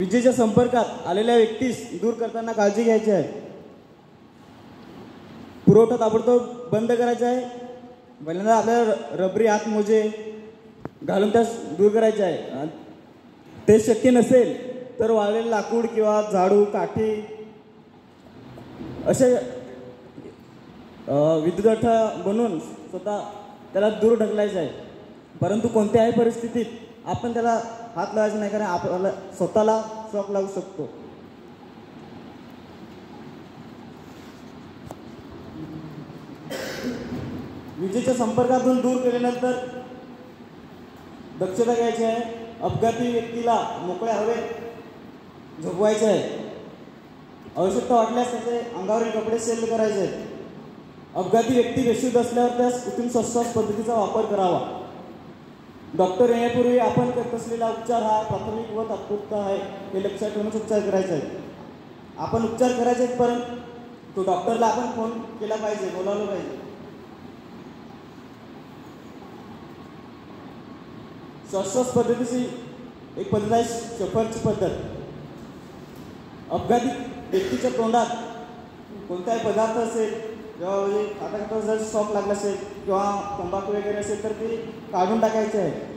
विजेच्या संपर्कात आलेल्या व्यक्तीस दूर करताना काळजी घ्यायची आहे. पुरवठा ताबडतोब बंद करायचा आहे. पहिल्यांदा आपल्याला रबरी हात मोजे घालून त्यास दूर करायचे आहे. ते शक्य नसेल तर वाळलेलं लाकूड किंवा झाडू काठी असे विद्युतठा बनवून स्वतः त्याला दूर ढकलायचं आहे. परंतु कोणत्याही परिस्थितीत आपण त्याला हात लावायचा नाही, कारण आपल्याला स्वतःला शॉक लागू शकतो. विजेच्या संपर्कातून दूर केल्यानंतर दक्षता घ्यायची आहे. अपघाती व्यक्तीला मोकळ्या हवेत झोपवायचे आहे. आवश्यकता वाटल्यास त्याचे अंगावरील कपडे सेल करायचे आहेत. अपघाती व्यक्ती बेशुद्ध असल्यावर त्यास उठून श्वास पद्धतीचा वापर करावा. डॉक्टर येण्यापूर्वी आपण करत असलेला उपचार हा प्राथमिक व तात्पुरता आहे हे लक्षात ठेवूनच उपचार करायचे आहे. आपण उपचार करायचे आहेत, परंतु तो डॉक्टरला आपण फोन केला पाहिजे, बोलावलं पाहिजे. श्वास पद्धतीची एक पद्धत आहे शफरची पद्धत. अपघाती व्यक्तीच्या तोंडात कोणताही पदार्थ असेल किंवा आता जर शॉक लागला असेल किंवा तंबाखू वगैरे असेल तर ते काढून टाकायचे आहे.